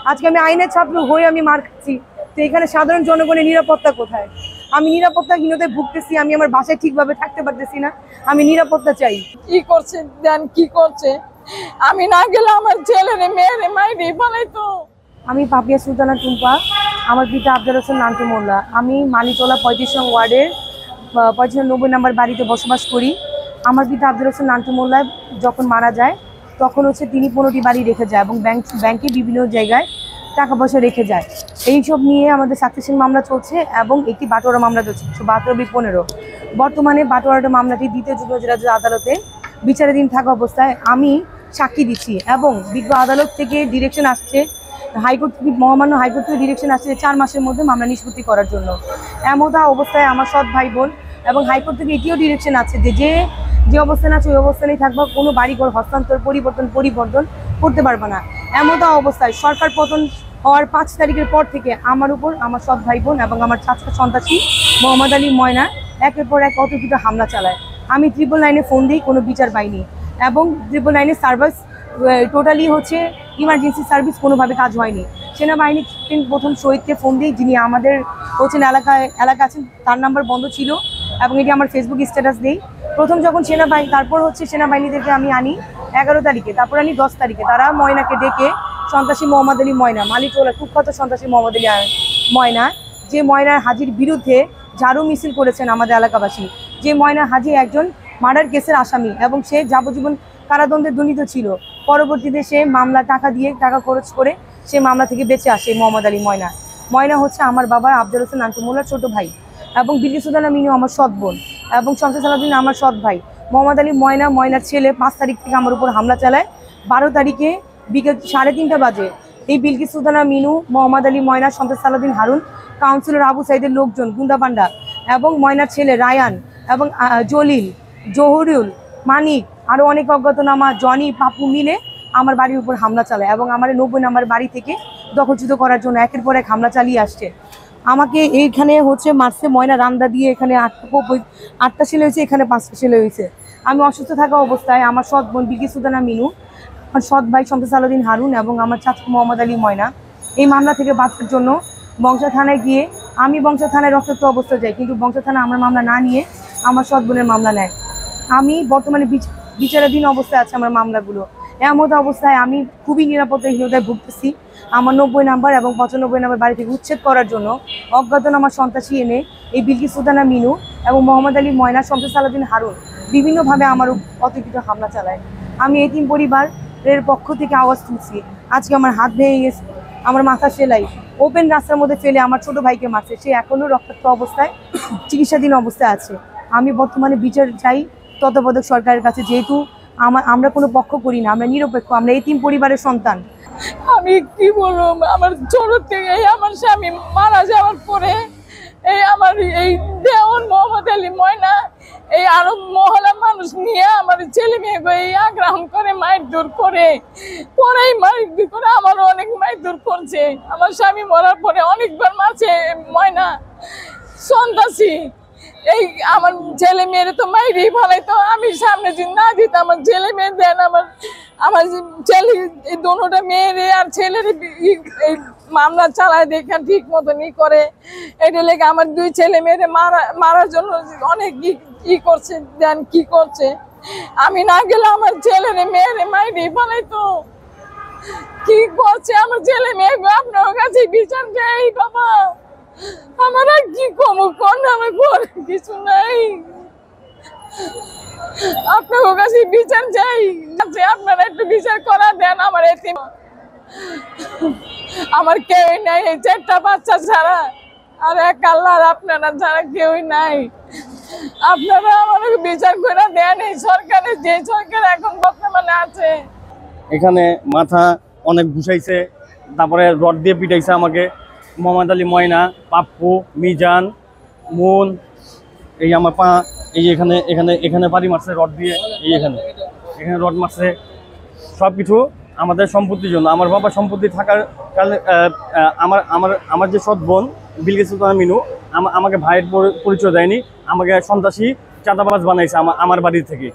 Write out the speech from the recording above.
আজকে আমি আইনের ছাত্র হয়ে আমি মার খাচ্ছি, তো এখানে সাধারণ জনগণের নিরাপত্তা কোথায়? আমি নিরাপত্তাহীনতায় ভুগতেছি, আমি আমার বাসায় ঠিকভাবে থাকতে পারতেছি না, আমি নিরাপত্তা চাই। কি করছে দেন, কি করছে? আমি না গেলে আমার ছেলেরে মেয়েরে মাইরে ফেলাইতো। আমি পাপিয়া সুলতানা টুম্পা, আমার পিতা আফজাল হোসেন নান্টু মোল্লা। আমি মালিটোলা 35 নং ওয়ার্ডের 95 নম্বর বাড়িতে বসবাস করি। আমার পিতা আফজাল হোসেন নান্টু মোল্লা যখন মারা যায় তখন তিনি 15টি বাড়ি রেখে যায় এবং ব্যাংকে বিভিন্ন জায়গায় টাকা পয়সা রেখে যায়। এইসব নিয়ে আমাদের সাকসেশন মামলা চলছে এবং একটি বাটোয়ারা মামলা চলছে 172/15। বর্তমানে বাটোয়ারাটা মামলাটি দ্বিতীয় যুগ্ম জেলা আদালতে বিচারাধীন থাকা অবস্থায় আমি সাক্ষী দিচ্ছি এবং বিজ্ঞ আদালত থেকে ডিরেকশন আসছে, মহামান্য হাইকোর্ট থেকে ডিরেকশন আসছে 4 মাসের মধ্যে মামলা নিষ্পত্তি করার জন্য। এমতা অবস্থায় আমার সৎ ভাই বোন এবং হাইকোর্ট থেকে এটিও ডিরেকশন আছে যে অবস্থানে আছে ওই অবস্থানেই থাকবা, কোনো বাড়িঘর হস্তান্তর পরিবর্তন করতে পারবে না। এমতা অবস্থায় সরকার পতন হওয়ার 5 তারিখের পর থেকে আমার উপর আমার সৎ ভাই বোন এবং আমার ছাত্র সন্ত্রাসী মোহাম্মদ আলী ময়না একের পর এক অতর্কিত হামলা চালায়। আমি 999 ফোন দিই, কোনো বিচার পাইনি এবং 999 সার্ভিস টোটালি ইমার্জেন্সি সার্ভিস কোনোভাবে কাজ হয়নি। সেনাবাহিনী প্রথম শহীদকে ফোন দিই, যিনি আমাদের এলাকা আছেন, তার নাম্বার বন্ধ ছিল এবং এটি আমার ফেসবুক স্ট্যাটাস দিই। প্রথম যখন তারপর সেনাবাহিনীদেরকে আমি আনি 11 তারিখে, তারপর আনি 10 তারিখে। তারা ময়নাকে ডেকে সন্ত্রাসী মোহাম্মদ আলী ময়না, মালিটোলা কুখ্যাত সন্ত্রাসী মোহাম্মদ আলী ময়না, যে ময়নার হাজির বিরুদ্ধে ঝাড়ু মিছিল করেছেন আমাদের এলাকাবাসী, যে ময়না হাজি একজন মার্ডার কেসের আসামি এবং সে যাবজ্জীবন কারাদণ্ডে দণ্ডিত ছিল। পরবর্তীতে সে টাকা খরচ করে সে মামলা থেকে বেঁচে আসে। মোহাম্মদ আলী ময়না হচ্ছে আমার বাবা আফজাল হোসেন নান্টু মোল্লার ছোট ভাই এবং বিলকিস সুলতানা মিনু আমার সৎ বোন এবং শমসের সালাউদ্দিন আমার সৎ ভাই। মোহাম্মদ আলী ময়নার ছেলে 5 তারিখ থেকে আমার উপর হামলা চালায়। 12 তারিখে বিকেল 3:30 বাজে এই বিলকিস সুলতানা মিনু, মোহাম্মদ আলী ময়না, শমসের সালাউদ্দিন হারুন, কাউন্সিলর আবু সাইদের লোকজন, গুন্ডাপান্ডা এবং ময়নার ছেলে রায়ান এবং জলিল, জহুরুল, মানিক, আরও অনেক অজ্ঞাতনামা, জনি, পাপু মিলে আমার বাড়ির উপর হামলা চালায় এবং আমার 90 নম্বর বাড়ি থেকে দখলচ্যুত করার জন্য একের পর এক হামলা চালিয়ে আসছে। আমাকে এইখানে মারছে ময়না রামদা দিয়ে, এখানে 8টা ছেলে হয়েছে, এখানে 5টা ছেলে হয়েছে। আমি অসুস্থ থাকা অবস্থায় আমার সৎ বোন বিলকিস সুলতানা মিনু, আমার সৎ ভাই শমসের সালাউদ্দিন হারুন এবং আমার ছাত্র মোহাম্মদ আলী ময়না এই মামলা থেকে বাঁচার জন্য বংশা থানায় গিয়ে আমি বংশা থানায় রক্তাক্ত অবস্থায় যাই, কিন্তু বংশা থানা আমার মামলা না নিয়ে আমার সৎ বোনের মামলা নেয়। আমি বর্তমানে বিচারাধীন অবস্থায় আছে আমার মামলাগুলো। এমত অবস্থায় আমি খুবই নিরাপত্তাহীনতায় ভুগতেছি। আমার 90 নাম্বার এবং 95 নাম্বার বাড়ি থেকে উচ্ছেদ করার জন্য অজ্ঞাতনামা সন্ত্রাসী এনে এই বিলকিস সুলতানা মিনু এবং মোহাম্মদ আলী ময়না, শমসের সালাউদ্দিন হারুন বিভিন্নভাবে আমার অতর্কিত হামলা চালায়। আমি এতিম পরিবারের পক্ষ থেকে আওয়াজ তুলছি। আজকে আমার হাত ভেঙে গেছে, আমার মাথা সেলাই ওপেন রাস্তার মধ্যে ফেলে আমার ছোট ভাইকে মারছে, সে এখনও রক্তাক্ত অবস্থায় চিকিৎসাধীন অবস্থায় আছে। আমি বর্তমানে বিচার চাই তত্ত্বাবধায়ক সরকারের কাছে, যেহেতু আমরা কোনো পক্ষ করি না, আমরা নিরপেক্ষ, আমরা এতিম পরিবারের সন্তান। আমি কি বলবো, আমার ছোট থেকে আমার স্বামী মারা যাওয়ার পরে আমার এই দেওয়ান মোহাম্মদ আলী ময়না এই আরো মহলা মানুষ নিয়ে আমার ছেলে মেয়েকে আগ্রাহন করে মারধর করে, পরেই মারধর করে আমারও অনেক মারধর করছে। আমার স্বামী মরার পরে অনেকবার মারছে ময়না সন্ত্রাসী। এই আমার ছেলে মেয়েরে তো মাইরেই ফেলাইতো। আমি সামনে যদি না দিত আমার ছেলে মেয়ে দেন, আমার ছেলে এই দুটোটা মেয়েরে আর ছেলের এই মামলা চালায় দেখে ঠিক মতনই করে। এটা লেগে আমার 2 ছেলে মেয়েরে মারার জন্য অনেক কি করছে দেন, কি করছে। আমি না গেলে আমার ছেলেরে মেয়েরে মাইরেই ফেলাইতো। কি করছে আমার ছেলে মেয়ে, আপনার কাছে বিচার চাই বাবা। আমার আর কি কমু, কোন আমার কিছু নাই, আপনার কাছে বিচার চাই। আপনারা একটু বিচার করা দেন। আমার এতিম, আমার কেউই নাই এই 4টা বাচ্চা ছাড়া, আর এক আল্লাহর আপনারা ছাড়া কেউই নাই। আপনারা আমার বিচার করে দেন। এই সরকারের, যে সরকার এখন বর্তমানে আছে, এখানে মাথা অনেক ঘুষাইছে, তারপরে রড দিয়ে পিটাইছে আমাকে। মোহাম্মদ আলী ময়না, পাপ্পু, মিজান, মুন, এই আমার পা, এই এখানে এখানে এখানে বাড়ি মারছে রড দিয়ে, এই এখানে রড মারছে। সব কিছু আমাদের সম্পত্তির জন্য। আমার বাবা সম্পত্তি থাকার কারণে আমার যে সৎ বোন বিলকিস সুলতানা মিনু আমাকে ভাইয়ের পরিচয় দেয়নি, আমাকে সন্ত্রাসী চাঁদাবাজ বানাইছে আমার বাড়ি থেকে।